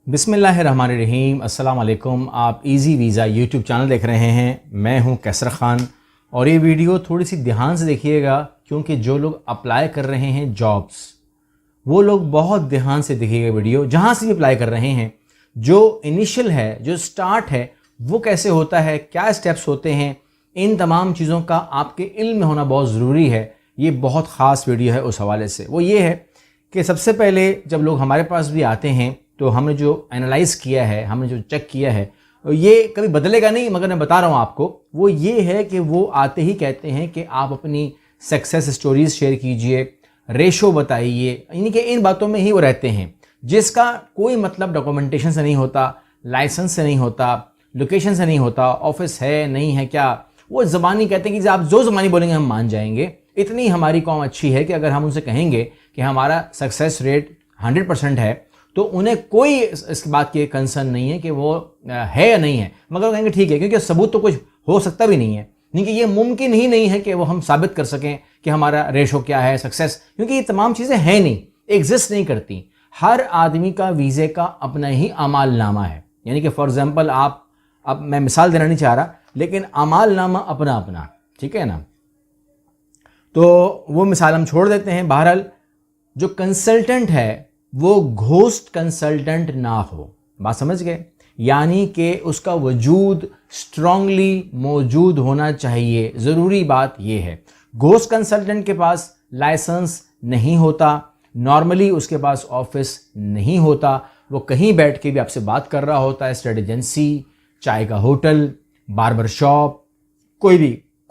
बिस्मिल्लाहिर्रहमानिर्रहीम। अस्सलाम वालेकुम। आप इजी वीज़ा यूट्यूब चैनल देख रहे हैं। मैं हूं कैसर ख़ान और ये वीडियो थोड़ी सी ध्यान से देखिएगा क्योंकि जो लोग अप्लाई कर रहे हैं जॉब्स, वो लोग बहुत ध्यान से देखिएगा वीडियो। जहां से भी अप्लाई कर रहे हैं, जो इनिशियल है, जो स्टार्ट है, वो कैसे होता है, क्या स्टेप्स होते हैं, इन तमाम चीज़ों का आपके इल्म में होना बहुत ज़रूरी है। ये बहुत ख़ास वीडियो है उस हवाले से। वो ये है कि सबसे पहले जब लोग हमारे पास भी आते हैं तो हमने जो एनालाइज़ किया है, हमने जो चेक किया है, ये कभी बदलेगा नहीं, मगर मैं बता रहा हूँ आपको। वो ये है कि वो आते ही कहते हैं कि आप अपनी सक्सेस स्टोरीज़ शेयर कीजिए, रेशो बताइए, यानी कि इन बातों में ही वो रहते हैं, जिसका कोई मतलब डॉक्यूमेंटेशन से नहीं होता, लाइसेंस से नहीं होता, लोकेशन से नहीं होता, ऑफिस है नहीं है क्या। वो ज़बानी कहते हैं कि आप जो ज़बानी बोलेंगे हम मान जाएंगे। इतनी हमारी कौम अच्छी है कि अगर हम उनसे कहेंगे कि हमारा सक्सेस रेट 100% है, तो उन्हें कोई इस बात की कंसर्न नहीं है कि वो है या नहीं है, मगर वो कहेंगे ठीक है, क्योंकि सबूत तो कुछ हो सकता भी नहीं है। नहीं कि ये मुमकिन ही नहीं है कि वो हम साबित कर सकें कि हमारा रेशो क्या है, सक्सेस, क्योंकि ये तमाम चीज़ें हैं नहीं, एग्जिस्ट नहीं करती। हर आदमी का वीज़े का अपना ही अमालनामा है। यानी कि फॉर एग्जांपल आप, अब मैं मिसाल देना नहीं चाह रहा, लेकिन अमालनामा अपना अपना, ठीक है ना। तो वो मिसाल हम छोड़ देते हैं। बहरहाल जो कंसल्टेंट है वो घोस्ट कंसल्टेंट ना हो, बात समझ गए। यानी कि उसका वजूद स्ट्रांगली मौजूद होना चाहिए। ज़रूरी बात यह है, घोस्ट कंसल्टेंट के पास लाइसेंस नहीं होता, नॉर्मली उसके पास ऑफिस नहीं होता, वो कहीं बैठ के भी आपसे बात कर रहा होता है, स्टेट एजेंसी, चाय का होटल, बार्बर शॉप, कोई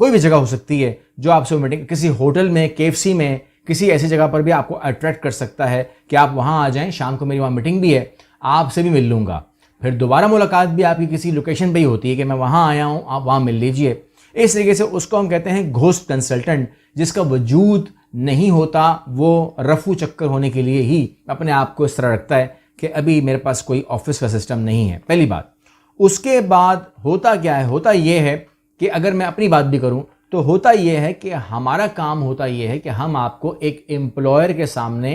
भी जगह हो सकती है जो आपसे मीटिंग, किसी होटल में, KFC में, किसी ऐसी जगह पर भी आपको अट्रैक्ट कर सकता है कि आप वहाँ आ जाएं, शाम को मेरी वहाँ मीटिंग भी है, आपसे भी मिल लूँगा। फिर दोबारा मुलाकात भी आपकी किसी लोकेशन पे ही होती है कि मैं वहाँ आया हूँ, आप वहाँ मिल लीजिए। इस तरीके से उसको हम कहते हैं घोस्ट कंसल्टेंट, जिसका वजूद नहीं होता। वो रफू चक्कर होने के लिए ही अपने आप को इस तरह रखता है कि अभी मेरे पास कोई ऑफिस का सिस्टम नहीं है, पहली बात। उसके बाद होता क्या है, होता यह है कि अगर मैं अपनी बात भी करूँ तो होता यह है कि हमारा काम होता यह है कि हम आपको एक एम्प्लॉयर के सामने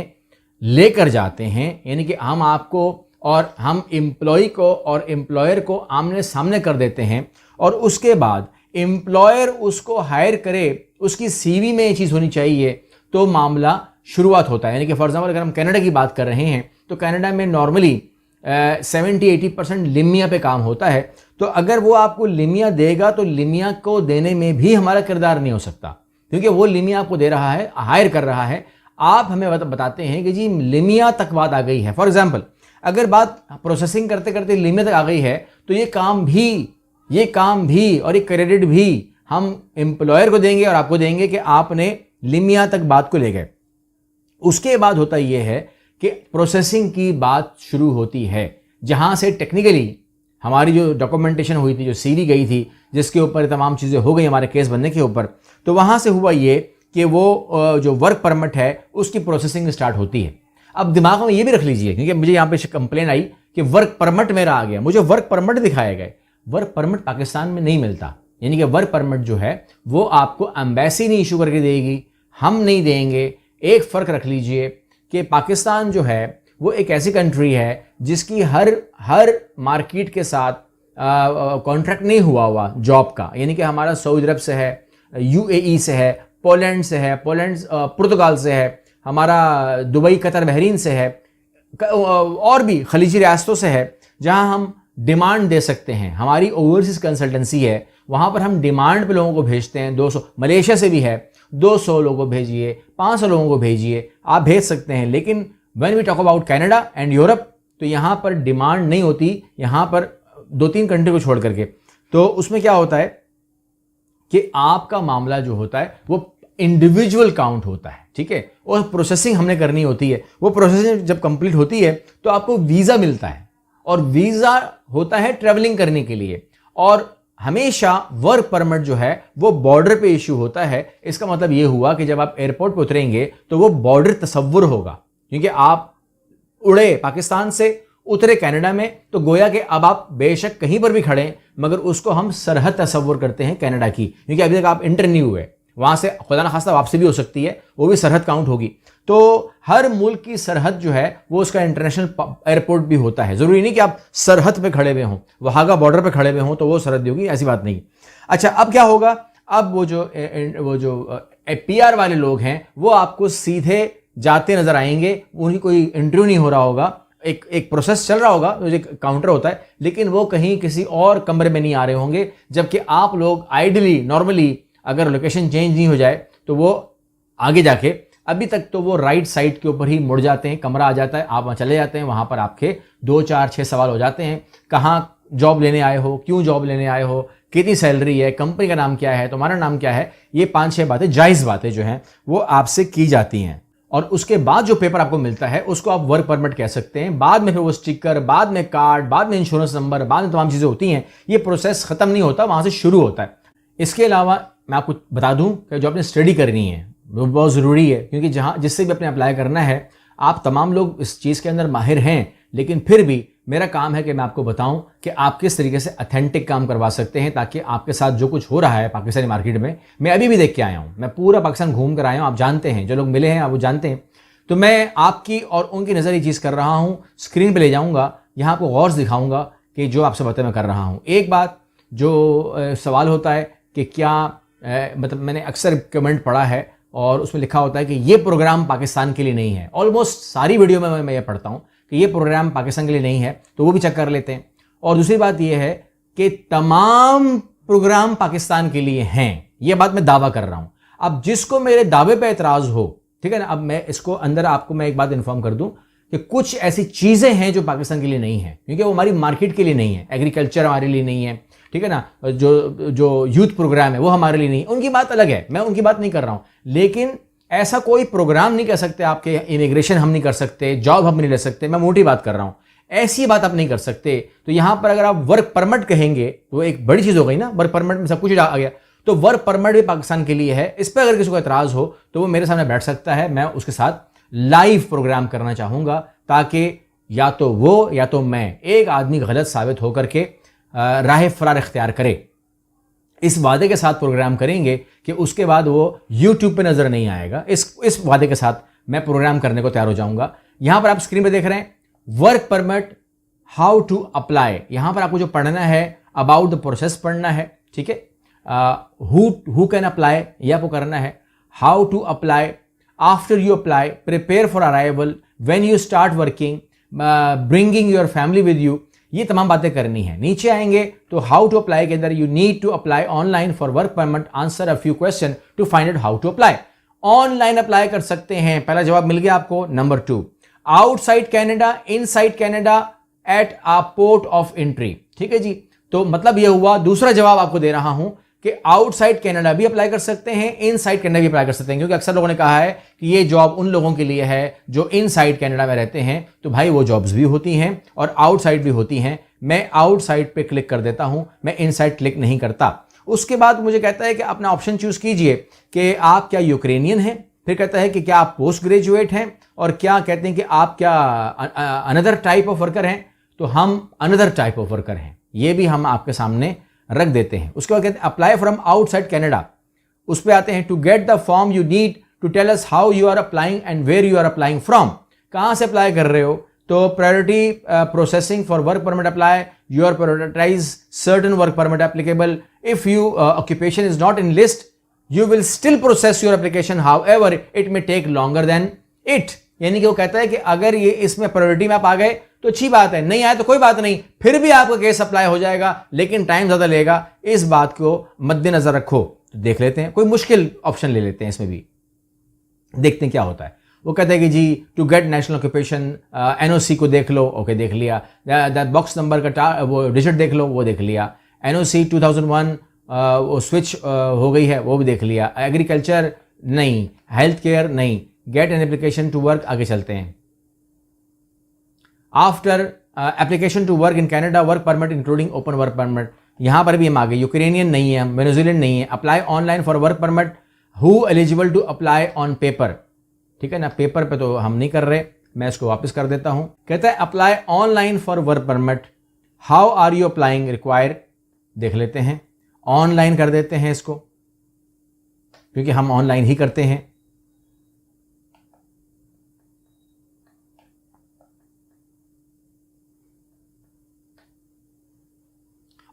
लेकर जाते हैं। यानी कि हम आपको और हम एम्प्लॉय को और एम्प्लॉयर को आमने सामने कर देते हैं, और उसके बाद एम्प्लॉयर उसको हायर करे, उसकी CV में ये चीज़ होनी चाहिए, तो मामला शुरुआत होता है। यानी कि फॉर एग्जाम्पल अगर हम कनाडा की बात कर रहे हैं तो कनाडा में नॉर्मली 70-80% लिमिया पे काम होता है। तो अगर वो आपको लिमिया देगा तो लिमिया को देने में भी हमारा किरदार नहीं हो सकता, क्योंकि वो लिमिया आपको दे रहा है, हायर कर रहा है। आप हमें बताते हैं कि जी लिमिया तक बात आ गई है। फॉर एग्जांपल अगर बात प्रोसेसिंग करते करते लिमिया तक आ गई है, तो ये काम भी और ये क्रेडिट भी हम एम्प्लॉयर को देंगे और आपको देंगे कि आपने लिमिया तक बात को ले गए। उसके बाद होता यह है कि प्रोसेसिंग की बात शुरू होती है, जहां से टेक्निकली हमारी जो डॉक्यूमेंटेशन हुई थी, जो CV गई थी, जिसके ऊपर तमाम चीज़ें हो गई हमारे केस बनने के ऊपर, तो वहां से हुआ ये कि वो जो वर्क परमिट है उसकी प्रोसेसिंग स्टार्ट होती है। अब दिमाग में ये भी रख लीजिए, क्योंकि मुझे यहाँ पे कंप्लेन आई कि वर्क परमिट मेरा आ गया, मुझे वर्क परमिट दिखाया गया। वर्क परमिट पाकिस्तान में नहीं मिलता। यानी कि वर्क परमिट जो है वो आपको एम्बेसी नहीं इशू करके देगी, हम नहीं देंगे। एक फ़र्क रख लीजिए कि पाकिस्तान जो है वो एक ऐसी कंट्री है जिसकी हर मार्केट के साथ कॉन्ट्रैक्ट नहीं हुआ जॉब का। यानी कि हमारा सऊदी अरब से है, UAE से है, पोलैंड से है, पुर्तगाल से है, हमारा दुबई, कतर, बहरीन से है, और भी खलीजी रियासतों से है, जहां हम डिमांड दे सकते हैं। हमारी ओवरसीज कंसल्टेंसी है, वहां पर हम डिमांड पे लोगों को भेजते हैं। 200 मलेशिया से भी है, 200 लोगों को भेजिए, 500 लोगों को भेजिए, आप भेज सकते हैं। लेकिन when we talk about Canada and Europe, तो यहाँ पर डिमांड नहीं होती, यहाँ पर 2-3 कंट्री को छोड़ करके। तो उसमें क्या होता है कि आपका मामला जो होता है वो इंडिविजुअल काउंट होता है, ठीक है, और प्रोसेसिंग हमने करनी होती है। वो प्रोसेसिंग जब कंप्लीट होती है तो आपको वीज़ा मिलता है, और वीज़ा होता है ट्रैवलिंग करने के लिए। और हमेशा वर्क परमिट जो है वो बॉर्डर पे इशू होता है। इसका मतलब ये हुआ कि जब आप एयरपोर्ट पे उतरेंगे तो वो बॉर्डर तस्वुर होगा, क्योंकि आप उड़े पाकिस्तान से, उतरे कनाडा में, तो गोया कि अब आप बेशक कहीं पर भी खड़े, मगर उसको हम सरहद तस्वुर करते हैं कनाडा की, क्योंकि अभी तक आप इंटर नहीं हुए। वहाँ से खुदा न खास्ता वापसी भी हो सकती है, वो भी सरहद काउंट होगी। तो हर मुल्क की सरहद जो है वो उसका इंटरनेशनल एयरपोर्ट भी होता है। ज़रूरी नहीं कि आप सरहद पे खड़े हुए हों, वहागा बॉर्डर पे खड़े हुए हों तो वो सरहद होगी, ऐसी बात नहीं। अच्छा, अब क्या होगा, अब वो जो PR वाले लोग हैं वो आपको सीधे जाते नजर आएंगे, उनकी कोई इंटरव्यू नहीं हो रहा होगा, एक प्रोसेस चल रहा होगा, जो काउंटर होता है, लेकिन वो कहीं किसी और कमरे में नहीं आ रहे होंगे, जबकि आप लोग आइडली नॉर्मली अगर लोकेशन चेंज नहीं हो जाए तो वो आगे जाके, अभी तक तो वो राइट साइड के ऊपर ही मुड़ जाते हैं, कमरा आ जाता है, आप वहाँ चले जाते हैं, वहाँ पर आपके 2, 4, 6 सवाल हो जाते हैं। कहाँ जॉब लेने आए हो, क्यों जॉब लेने आए हो, कितनी सैलरी है, कंपनी का नाम क्या है, तुम्हारा नाम क्या है, ये 5-6 बातें, जायज़ बातें जो हैं वो आपसे की जाती हैं। और उसके बाद जो पेपर आपको मिलता है उसको आप वर्क परमिट कह सकते हैं। बाद में फिर वो स्टिकर, बाद में कार्ड, बाद में इंश्योरेंस नंबर, बाद में तमाम चीज़ें होती हैं। ये प्रोसेस ख़त्म नहीं होता, वहाँ से शुरू होता है। इसके अलावा मैं आपको बता दूं कि जो आपने स्टडी करनी है वो बहुत ज़रूरी है, क्योंकि जिससे भी आपने अप्लाई करना है, आप तमाम लोग इस चीज़ के अंदर माहिर हैं, लेकिन फिर भी मेरा काम है कि मैं आपको बताऊं कि आप किस तरीके से अथेंटिक काम करवा सकते हैं, ताकि आपके साथ जो कुछ हो रहा है पाकिस्तानी मार्केट में, मैं अभी भी देख के आया हूं, मैं पूरा पाकिस्तान घूम कर आया हूं, आप जानते हैं, जो लोग मिले हैं आप वो जानते हैं। तो मैं आपकी और उनकी नज़र ये चीज़ कर रहा हूँ, स्क्रीन पर ले जाऊँगा, यहाँ आपको गौर से दिखाऊँगा कि जो आपसे बातें मैं कर रहा हूँ। एक बात जो सवाल होता है कि क्या मतलब मैंने अक्सर कमेंट पढ़ा है और उसमें लिखा होता है कि ये प्रोग्राम पाकिस्तान के लिए नहीं है। ऑलमोस्ट सारी वीडियो में मैं ये पढ़ता हूँ कि ये प्रोग्राम पाकिस्तान के लिए नहीं है, तो वो भी चेक कर लेते हैं। और दूसरी बात ये है कि तमाम प्रोग्राम पाकिस्तान के लिए हैं, ये बात मैं दावा कर रहा हूँ। अब जिसको मेरे दावे पे एतराज़ हो, ठीक है ना, अब मैं इसको अंदर आपको मैं एक बात इन्फॉर्म कर दूं कि कुछ ऐसी चीज़ें हैं जो पाकिस्तान के लिए नहीं है, क्योंकि वो हमारी मार्केट के लिए नहीं है। एग्रीकल्चर हमारे लिए नहीं है, ठीक है ना, जो यूथ प्रोग्राम है वो हमारे लिए नहीं, उनकी बात अलग है, मैं उनकी बात नहीं कर रहा हूं। लेकिन ऐसा कोई प्रोग्राम नहीं कर सकते आपके, इमिग्रेशन हम नहीं कर सकते, जॉब हम नहीं ले सकते, मैं मोटी बात कर रहा हूं, ऐसी बात आप नहीं कर सकते। तो यहां पर अगर आप वर्क परमिट कहेंगे तो एक बड़ी चीज हो गई ना, वर्क परमिट में सब कुछ आ गया, तो वर्क परमिट भी पाकिस्तान के लिए है। इस पर अगर किसी को एतराज हो तो वो मेरे सामने बैठ सकता है, मैं उसके साथ लाइव प्रोग्राम करना चाहूंगा, ताकि या तो वो या तो मैं, एक आदमी गलत साबित होकर के राह फरार इख्तियार करे। इस वादे के साथ प्रोग्राम करेंगे कि उसके बाद वो यूट्यूब पे नजर नहीं आएगा। इस वादे के साथ मैं प्रोग्राम करने को तैयार हो जाऊंगा। यहां पर आप स्क्रीन पे देख रहे हैं work permit how to apply. यहां पर आपको जो पढ़ना है अबाउट द प्रोसेस पढ़ना है, ठीक है। हु कैन अप्लाई ये आपको करना है। How to apply, after you apply, prepare for arrival, when you start working, bringing your family with you, ये तमाम बातें करनी है। नीचे आएंगे तो हाउ टू अप्लाई के अंदर you need to apply online for work permit, answer a few question to find out how to apply. Online apply कर सकते हैं, पहला जवाब मिल गया आपको। Number 2, outside Canada, inside Canada, at a port of entry, ठीक है जी। तो मतलब यह हुआ, दूसरा जवाब आपको दे रहा हूं कि आउटसाइड कनाडा भी अप्लाई कर सकते हैं, इनसाइड कनाडा भी अप्लाई कर सकते हैं, क्योंकि अक्सर लोगों ने कहा है कि ये जॉब उन लोगों के लिए है जो इनसाइड कनाडा में रहते हैं। तो भाई वो जॉब्स भी होती हैं और आउटसाइड भी होती हैं। मैं आउटसाइड पे क्लिक कर देता हूं, मैं इनसाइड क्लिक नहीं करता। उसके बाद मुझे कहता है कि अपना ऑप्शन चूज कीजिए कि आप क्या यूक्रेनियन हैं, फिर कहता है कि क्या आप पोस्ट ग्रेजुएट हैं, और क्या कहते हैं कि आप क्या अनदर टाइप ऑफ वर्कर हैं। तो हम अनदर टाइप ऑफ वर्कर हैं, ये भी हम आपके सामने रख देते हैं। उसके बाद कहते हैं अप्लाई फ्रॉम आउटसाइड कनाडा, उस पर आते हैं to get the form you need to tell us how you are applying and where you are applying from, कहां से अप्लाई कर रहे हो। तो priority processing for work permit apply, you are prioritize certain work permit applicable, if you occupation is not in list you will still process your application, however it may take longer than it. यानी कि वो कहता है कि अगर ये इसमें priority में आप आ गए तो अच्छी बात है, नहीं आए तो कोई बात नहीं, फिर भी आपका केस अप्लाई हो जाएगा, लेकिन टाइम ज्यादा लेगा। इस बात को मद्देनजर रखो। तो देख लेते हैं, कोई मुश्किल ऑप्शन ले लेते हैं, इसमें भी देखते हैं क्या होता है। वो कहते हैं कि जी to get national occupation, NOC को देख लो, ओके देख लिया। दैट बॉक्स नंबर का वो डिजिट देख लो, वो देख लिया। एनओसी 2001 वो स्विच हो गई है, वो भी देख लिया। एग्रीकल्चर नहीं, हेल्थ केयर नहीं, get an application to work, आगे चलते हैं। After application to work in Canada, work permit including open work permit, यहां पर भी हम आ गए। यूक्रेनियन नहीं है, वेनेजुएलन नहीं है। Apply online for work permit, who eligible to apply on paper, ठीक है ना, पेपर पे तो हम नहीं कर रहे, मैं इसको वापस कर देता हूं। कहता है apply online for work permit, how are you applying require, देख लेते हैं, ऑनलाइन कर देते हैं इसको। क्योंकि हम ऑनलाइन ही करते हैं।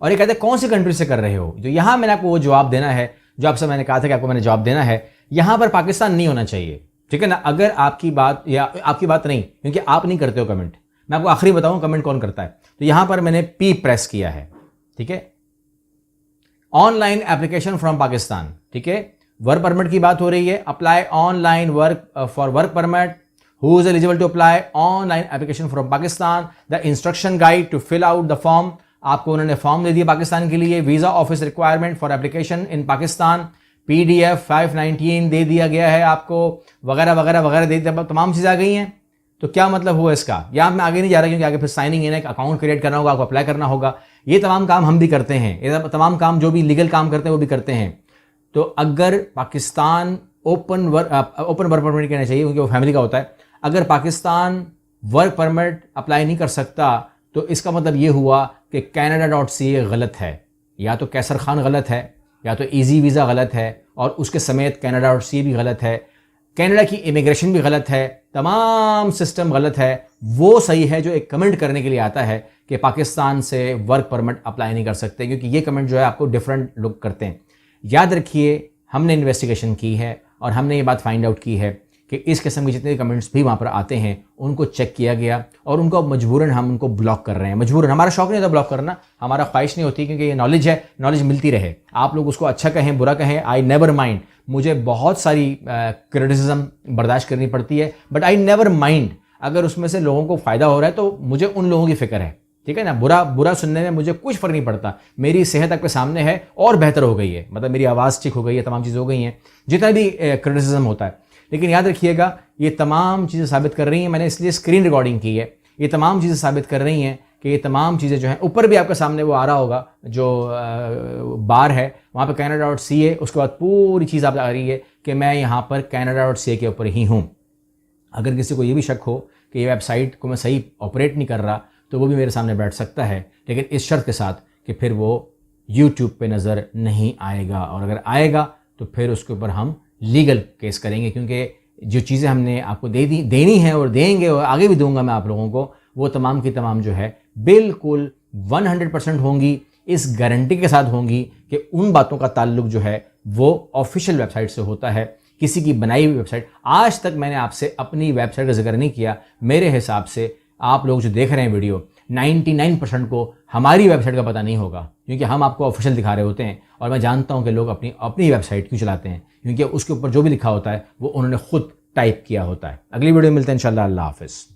और ये कहते हैं कौन सी कंट्री से कर रहे हो, तो यहां मैंने आपको वो जवाब देना है जो आपसे मैंने कहा था कि आपको मैंने जवाब देना है। यहां पर पाकिस्तान नहीं होना चाहिए, ठीक है ना। अगर आपकी बात, या आपकी बात नहीं, क्योंकि आप नहीं करते हो कमेंट, मैं आपको आखिरी बताऊं कमेंट कौन करता है। तो यहां पर मैंने पी प्रेस किया है, ठीक है। ऑनलाइन एप्लीकेशन फ्रॉम पाकिस्तान, ठीक है। वर्क परमिट की बात हो रही है, apply online work for work permit, who is eligible to apply online application from Pakistan, the instruction guide to fill out the form. आपको उन्होंने फॉर्म दे दिया पाकिस्तान के लिए, visa office requirement for application in Pakistan, PDF 519 दे दिया गया है आपको, वगैरह वगैरह वगैरह दे दिया, तमाम चीज़ें आ गई हैं। तो क्या मतलब हुआ इसका, यहाँ मैं आगे नहीं जा रहा क्योंकि आगे फिर साइनिंग इन है, अकाउंट क्रिएट करना होगा, आपको अप्लाई करना होगा। ये तमाम काम हम भी करते हैं, ये तमाम काम जो भी लीगल काम करते हैं वो भी करते हैं। तो अगर पाकिस्तान ओपन वर्क परमिट कहना चाहिए क्योंकि वो फैमिली का होता है, अगर पाकिस्तान वर्क परमिट अप्लाई नहीं कर सकता तो इसका मतलब ये हुआ कि Canada.ca गलत है, या तो कैसर खान गलत है, या तो इजी वीज़ा गलत है, और उसके समेत Canada.ca भी गलत है, कनाडा की इमिग्रेशन भी गलत है, तमाम सिस्टम गलत है। वो सही है जो एक कमेंट करने के लिए आता है कि पाकिस्तान से वर्क परमिट अप्लाई नहीं कर सकते, क्योंकि ये कमेंट जो है आपको डिफरेंट लोग करते हैं। याद रखिए, हमने इन्वेस्टिगेशन की है और हमने ये बात फाइंड आउट की है कि इस किस्म के जितने कमेंट्स भी वहाँ पर आते हैं उनको चेक किया गया, और उनको मजबूरन हम उनको ब्लॉक कर रहे हैं। मजबूरन, हमारा शौक नहीं होता ब्लॉक करना, हमारा ख्वाहिश नहीं होती, क्योंकि ये नॉलेज है, नॉलेज मिलती रहे। आप लोग उसको अच्छा कहें बुरा कहें, आई नेवर माइंड। मुझे बहुत सारी क्रिटिसिज्म बर्दाश्त करनी पड़ती है, बट आई नेवर माइंड। अगर उसमें से लोगों को फ़ायदा हो रहा है तो मुझे उन लोगों की फ़िक्र है, ठीक है ना। बुरा सुनने में मुझे कुछ फ़र्क नहीं पड़ता, मेरी सेहत आपके सामने है और बेहतर हो गई है, मतलब मेरी आवाज़ ठीक हो गई है, तमाम चीज़ें हो गई हैं, जितना भी क्रिटिसिज्म होता है। लेकिन याद रखिएगा, ये तमाम चीज़ें साबित कर रही हैं, मैंने इसलिए स्क्रीन रिकॉर्डिंग की है, ये तमाम चीज़ें साबित कर रही हैं कि ये तमाम चीज़ें जो हैं, ऊपर भी आपके सामने वो आ रहा होगा जो बार है, वहाँ पे Canada.ca, उसके बाद पूरी चीज़ आप आ रही है कि मैं यहाँ पर Canada.ca के ऊपर ही हूँ। अगर किसी को ये भी शक हो कि ये वेबसाइट को मैं सही ऑपरेट नहीं कर रहा, तो वो भी मेरे सामने बैठ सकता है, लेकिन इस शर्त के साथ कि फिर वो YouTube पे नज़र नहीं आएगा, और अगर आएगा तो फिर उसके ऊपर हम लीगल केस करेंगे, क्योंकि जो चीज़ें हमने आपको देनी है और देंगे और आगे भी दूंगा मैं आप लोगों को, वो तमाम की तमाम जो है बिल्कुल 100% होंगी, इस गारंटी के साथ होंगी कि उन बातों का ताल्लुक जो है वो ऑफिशियल वेबसाइट से होता है, किसी की बनाई हुई वेबसाइट। आज तक मैंने आपसे अपनी वेबसाइट का जिक्र नहीं किया। मेरे हिसाब से आप लोग जो देख रहे हैं वीडियो, 99% को हमारी वेबसाइट का पता नहीं होगा, क्योंकि हम आपको ऑफिशियल दिखा रहे होते हैं। और मैं जानता हूं कि लोग अपनी वेबसाइट क्यों चलाते हैं, क्योंकि उसके ऊपर जो भी लिखा होता है वो उन्होंने खुद टाइप किया होता है। अगली वीडियो में मिलते हैं इंशाल्लाह। अल्लाह हाफिज़।